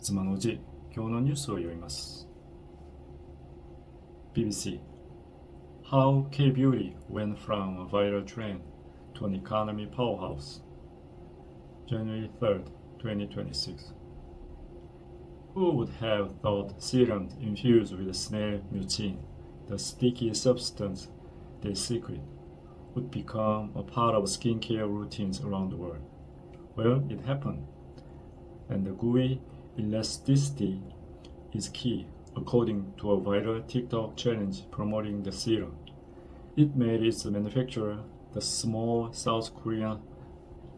ツマンおじ今日のニュースを読みます。 BBC How K-beauty went from a viral trend to an economy powerhouse. January 3rd, 2026. Who would have thought serum infused with snail mucin, the sticky substance they secrete, would become a part of skincare routines around the world? Well, it happened. And the gooey elasticity is key, according to a viral TikTok challenge promoting the serum. It made its manufacturer, the small South Korean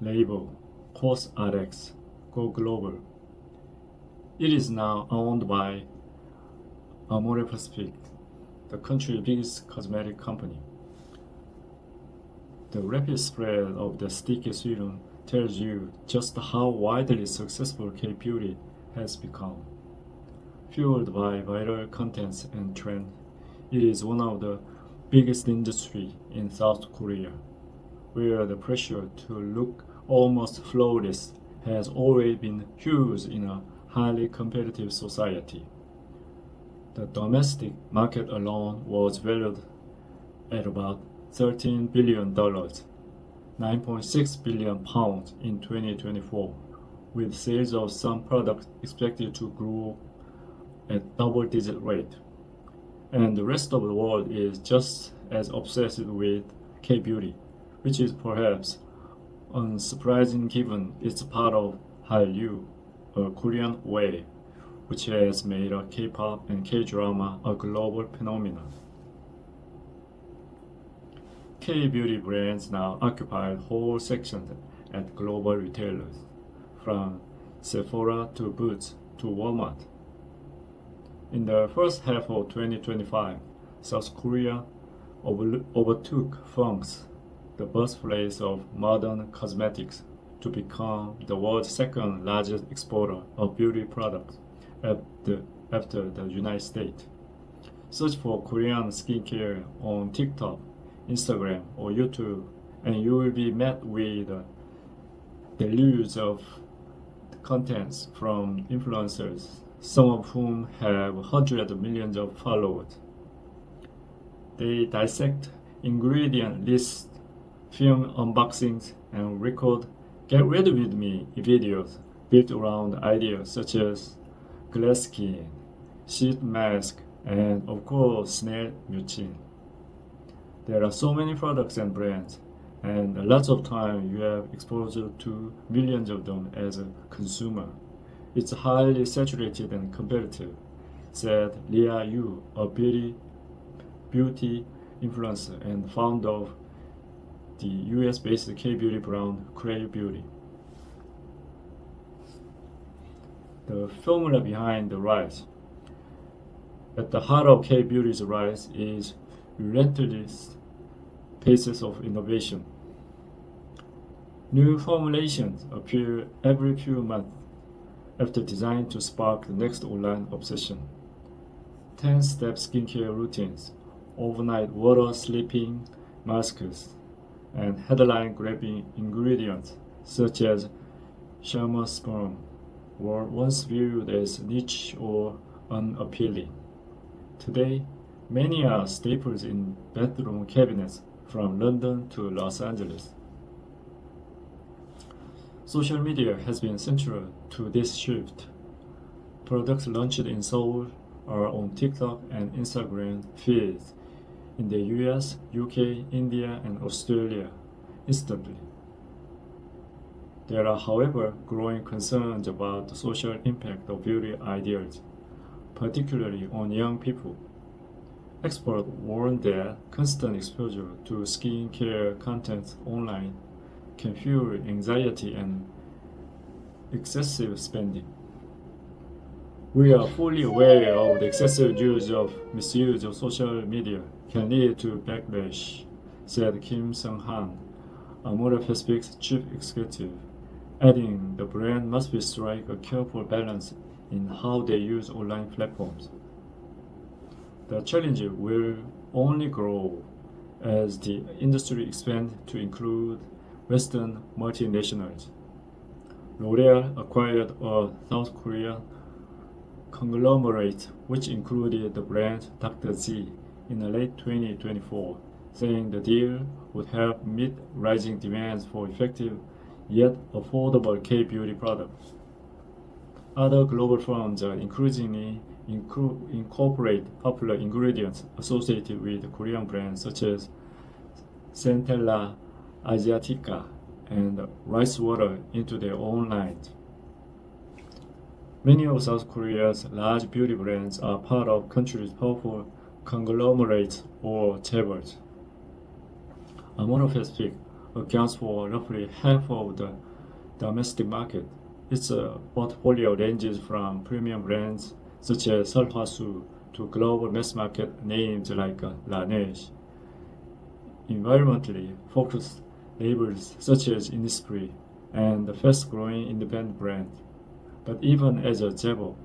label COSRX, go global. It is now owned by Amore Pacific, the country's biggest cosmetic company. The rapid spread of the sticky serum tells you just how widely successful K-beauty has become. Fueled by viral contents and trends, it is one of the biggest industries in South Korea, where the pressure to look almost flawless has always been huge in a highly competitive society. The domestic market alone was valued at about $13 billion, 9.6 billion pounds in 2024, with sales of some products expected to grow at double-digit rate. And the rest of the world is just as obsessed with K-beauty, which is perhaps unsurprising given it's part of Hallyu, a Korean wave, which has made K-pop and K-drama a global phenomenon. K-beauty brands now occupy whole sections at global retailers, from Sephora to Boots to Walmart. In the first half of 2025, South Korea overtook France, the birthplace of modern cosmetics, to become the world's second largest exporter of beauty products after the United States. Search for Korean skincare on TikTok, Instagram, or YouTube, and you will be met with a deluge of contents from influencers, some of whom have hundreds of millions of followers. They dissect ingredient lists, film unboxings, and record "get ready with me" videos built around ideas such as glass skin, sheet mask, and of course snail mucin. There are so many products and brands, and lots of time you have exposure to millions of them as a consumer. It's highly saturated and competitive, said Leah Yu, a beauty influencer and founder of the US-based K-beauty brand Crave Beauty. The formula behind the rise. At the heart of K-beauty's rise is relentless paces of innovation. New formulations appear every few months, after designed to spark the next online obsession. 10-step skincare routines, overnight water sleeping masks, and headline-grabbing ingredients such as shaman sperm were once viewed as niche or unappealing. Today, many are staples in bedroom cabinets from London to Los Angeles. Social media has been central to this shift. Products launched in Seoul are on TikTok and Instagram feeds in the US, UK, India, and Australia instantly. There are, however, growing concerns about the social impact of beauty ideas, particularly on young people. Experts warn that constant exposure to skincare content online can fuel anxiety and excessive spending. We are fully aware of the excessive misuse of social media can lead to backlash, said Kim Sung-han, Amore Pacific's chief executive, adding the brand must strike a careful balance in how they use online platforms. The challenge will only grow as the industry expands to include Western multinationals. L'Oreal acquired a South Korean conglomerate, which included the brand Dr. Z, in late 2024, saying the deal would help meet rising demands for effective yet affordable K-beauty products. Other global firms are increasingly incorporate popular ingredients associated with Korean brands such as Centella Asiatica and rice water into their own lines. Many of South Korea's large beauty brands are part of country's powerful conglomerates or chaebols. Amora Pacific accounts for roughly half of the domestic market. Its portfolio ranges from premium brands such as Seolhwasu to global mass market names like Laneige. Environmentally focused labels such as Innisfree and the fast-growing independent brand. But even as a chaebol,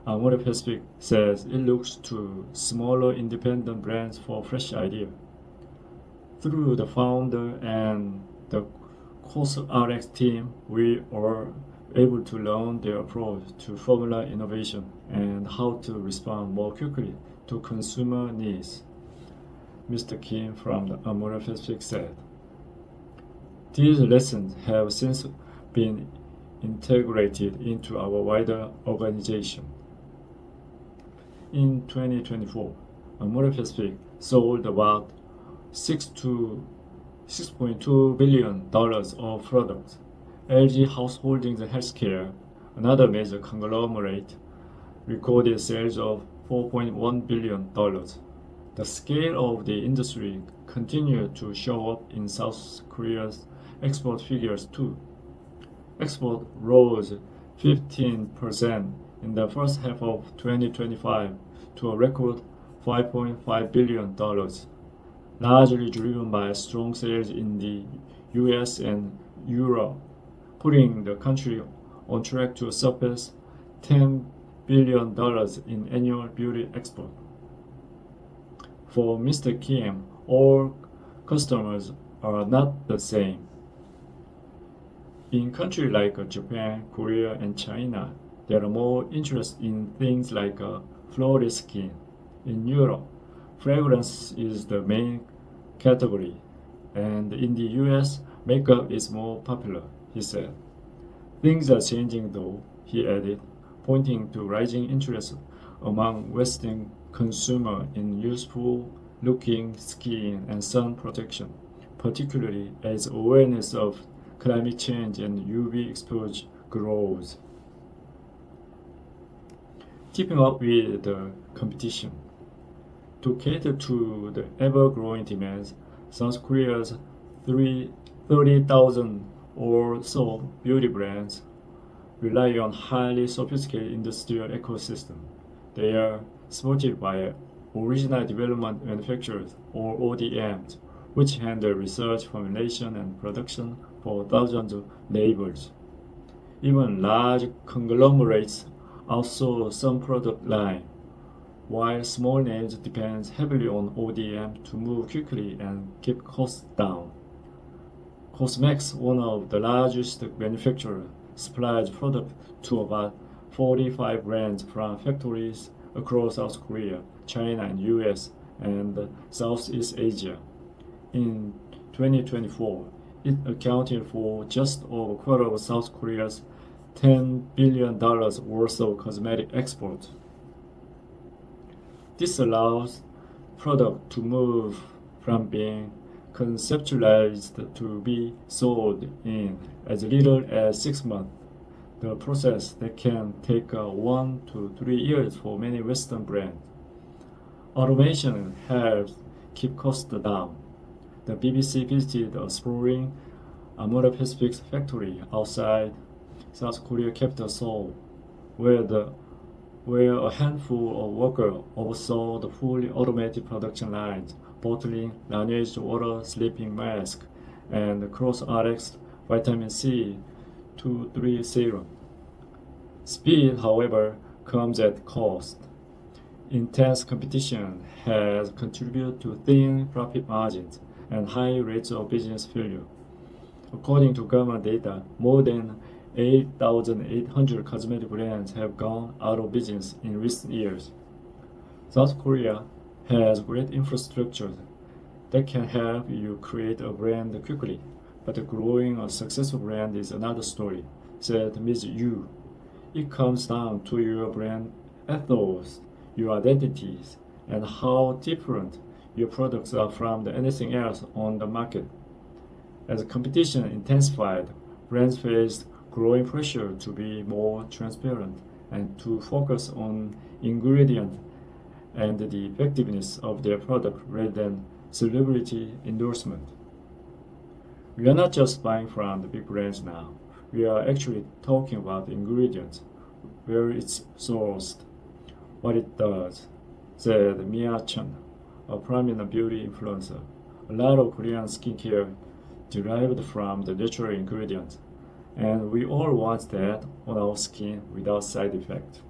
Amore Pacific says it looks to smaller independent brands for fresh ideas. Through the founder and the COSRX team, we are able to learn their approach to formula innovation and how to respond more quickly to consumer needs, Mr. Kim from the Amore Pacific said. These lessons have since been integrated into our wider organization. In 2024, Amore Pacific sold about $6.2 billion of products. LG Householdings Healthcare, another major conglomerate, recorded sales of $4.1 billion. The scale of the industry continued to show up in South Korea's export figures too. Export rose 15% in the first half of 2025 to a record $5.5 billion, largely driven by strong sales in the US and Europe, putting the country on track to surpass $10 billion in annual beauty export. For Mr. Kim, all customers are not the same. In countries like Japan, Korea, and China, there are more interest in things like flawless skin. In Europe, fragrance is the main category, and in the US, makeup is more popular, he said. Things are changing though, he added, pointing to rising interest among Western consumers in youthful-looking skin and sun protection, particularly as awareness of climate change and UV exposure grows. Keeping up with the competition. To cater to the ever-growing demands, South Korea's 30,000 or so beauty brands rely on highly sophisticated industrial ecosystem. They are supported by original development manufacturers or ODMs, which handle research, formulation, and production for thousands of labels. Even large conglomerates outsource some product line, while small names depend heavily on ODM to move quickly and keep costs down. Cosmex, one of the largest manufacturers, supplies product to about 45 brands from factories across South Korea, China, and US, and Southeast Asia. In 2024, it accounted for just over a quarter of South Korea's $10 billion worth of cosmetic exports. This allows product to move from being conceptualized to be sold in as little as 6 months, the process that can take 1 to 3 years for many Western brands. Automation helps keep costs down. The BBC visited a sprawling Amore Pacific's factory outside South Korea capital Seoul, where a handful of workers oversaw the fully automated production lines, bottling Laneige water sleeping mask and CrossRx vitamin C 2-3 serum. Speed, however, comes at cost. Intense competition has contributed to thin profit margins and high rates of business failure. According to government data, more than 8,800 cosmetic brands have gone out of business in recent years. South Korea has great infrastructure that can help you create a brand quickly, but growing a successful brand is another story, said Ms. Yu. It comes down to your brand ethos, your identities, and how different your products are from anything else on the market. As competition intensified, brands faced growing pressure to be more transparent and to focus on ingredient and the effectiveness of their product rather than celebrity endorsement. We are not just buying from the big brands now. We are actually talking about the ingredients, where it's sourced, what it does, said Mia Chen, a prominent beauty influencer. A lot of Korean skincare derived from the natural ingredients, and we all want that on our skin without side effect.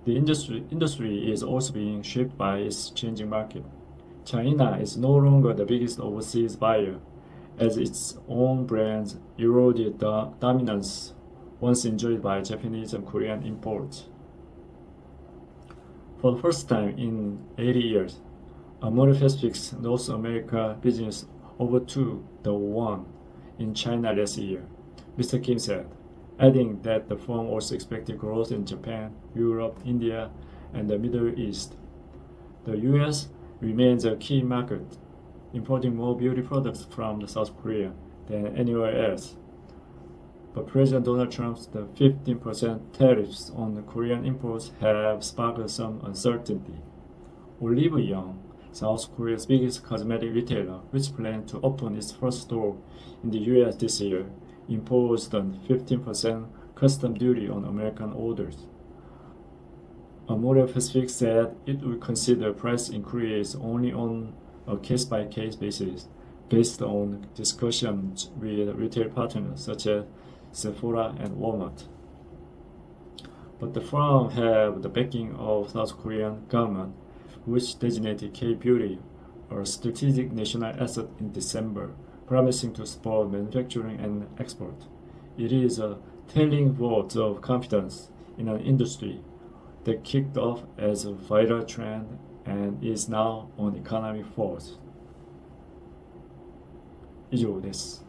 The industry is also being shaped by its changing market. China is no longer the biggest overseas buyer, as its own brands eroded the dominance once enjoyed by Japanese and Korean imports. For the first time in 80 years, Amore Pacific's North America business overtook the one in China last year, Mr. Kim said, adding that the firm also expected growth in Japan, Europe, India, and the Middle East. The US remains a key market, importing more beauty products from South Korea than anywhere else. But President Donald Trump's 15% tariffs on Korean imports have sparked some uncertainty. Olive Young, South Korea's biggest cosmetic retailer, which planned to open its first store in the US this year, imposed a 15% custom duty on American orders. Amore Pacific said it would consider price increase only on a case-by-case basis, based on discussions with retail partners such as Sephora and Walmart. But the firm have the backing of South Korean government, which designated K-Beauty a strategic national asset in December, promising to support manufacturing and export. It is a telling vote of confidence in an industry that kicked off as a viral trend and is now an economic force. 以上です。